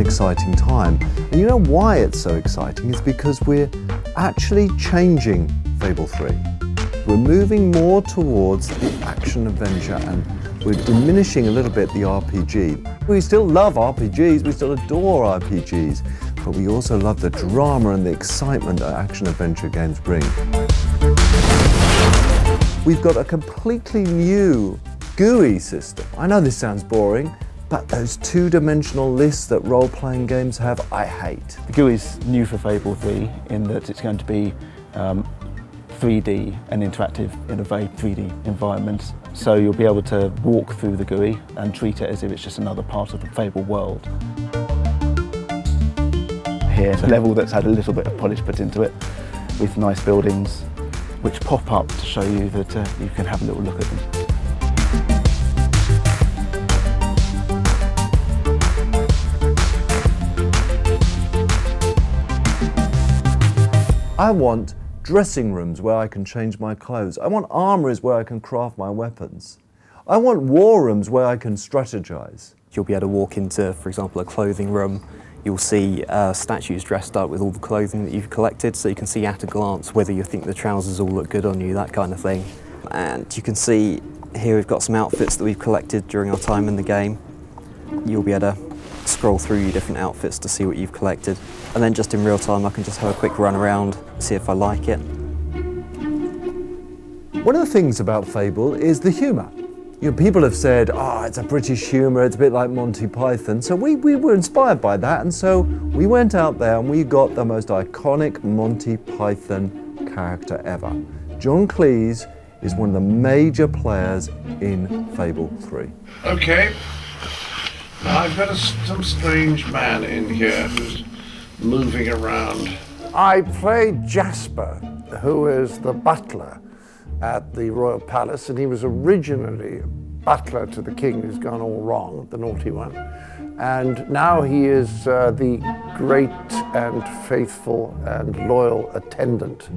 exciting time. And you know why it's so exciting? It's because we're actually changing Fable 3. We're moving more towards the action-adventure and we're diminishing a little bit the RPG. We still love RPGs, we still adore RPGs, but we also love the drama and the excitement that action-adventure games bring. We've got a completely new GUI system. I know this sounds boring, but those two-dimensional lists that role-playing games have, I hate. The GUI is new for Fable 3 in that it's going to be 3D and interactive in a very 3D environment. So you'll be able to walk through the GUI and treat it as if it's just another part of the Fable world. Here's a level that's had a little bit of polish put into it with nice buildings which pop up to show you that you can have a little look at them. I want dressing rooms where I can change my clothes. I want armories where I can craft my weapons. I want war rooms where I can strategize. You'll be able to walk into, for example, a clothing room. You'll see statues dressed up with all the clothing that you've collected, so you can see at a glance whether you think the trousers all look good on you, that kind of thing. And you can see here we've got some outfits that we've collected during our time in the game. You'll be able to scroll through your different outfits to see what you've collected. And then just in real time I can just have a quick run around, see if I like it. One of the things about Fable is the humour. You know, people have said, oh, it's a British humour, it's a bit like Monty Python. So we were inspired by that, and so we went out there and we got the most iconic Monty Python character ever. John Cleese is one of the major players in Fable 3. Okay. Now I've got some strange man in here who's moving around. I played Jasper, who is the butler at the Royal Palace, and he was originally butler to the king who's gone all wrong, the naughty one. And now he is the great and faithful and loyal attendant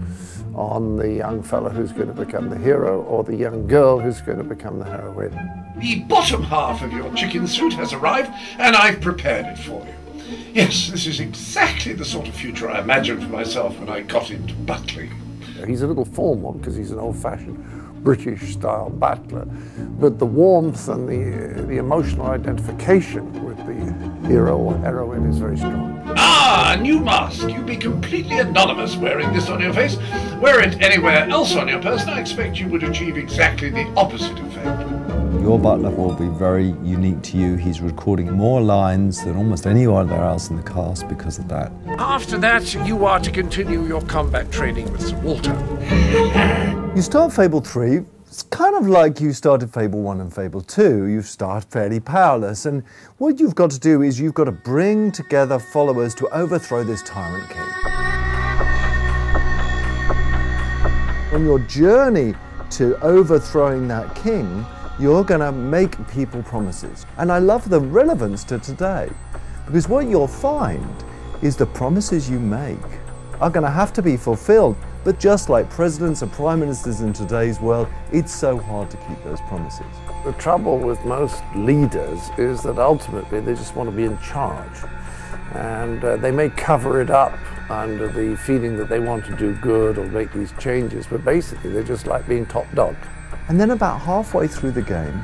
on the young fellow who's going to become the hero, or the young girl who's going to become the heroine. The bottom half of your chicken suit has arrived, and I've prepared it for you. Yes, this is exactly the sort of future I imagined for myself when I got into butling. He's a little formal because he's an old-fashioned British-style butler, but the warmth and the emotional identification with the hero or heroine is very strong. Ah, a new mask. You'd be completely anonymous wearing this on your face. Wear it anywhere else on your person, I expect you would achieve exactly the opposite effect. Your butler will be very unique to you. He's recording more lines than almost anyone else in the cast because of that. After that, you are to continue your combat training with Sir Walter. You start Fable 3, it's kind of like you started Fable 1 and Fable 2. You start fairly powerless, and what you've got to do is you've got to bring together followers to overthrow this tyrant king. On your journey to overthrowing that king, you're going to make people promises. And I love the relevance to today, because what you'll find is the promises you make are going to have to be fulfilled. But just like presidents and prime ministers in today's world, it's so hard to keep those promises. The trouble with most leaders is that ultimately they just want to be in charge. And they may cover it up under the feeling that they want to do good or make these changes, but basically they just like being top dog. And then about halfway through the game,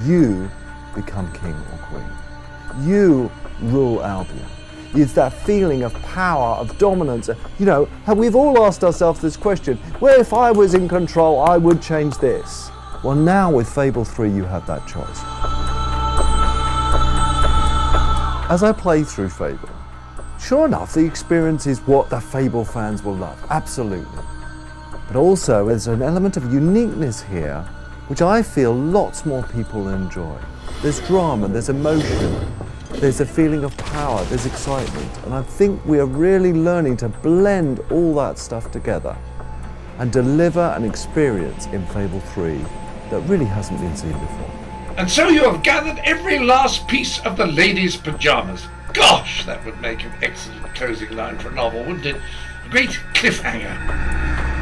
you become king or queen. You rule Albion. It's that feeling of power, of dominance. You know, we've all asked ourselves this question, well, if I was in control, I would change this. Well, now with Fable 3, you have that choice. As I play through Fable, sure enough, the experience is what the Fable fans will love, absolutely. But also, there's an element of uniqueness here, which I feel lots more people enjoy. There's drama, there's emotion, there's a feeling of power, there's excitement. And I think we are really learning to blend all that stuff together and deliver an experience in Fable 3 that really hasn't been seen before. And so you have gathered every last piece of the lady's pyjamas. Gosh, that would make an excellent closing line for a novel, wouldn't it? A great cliffhanger.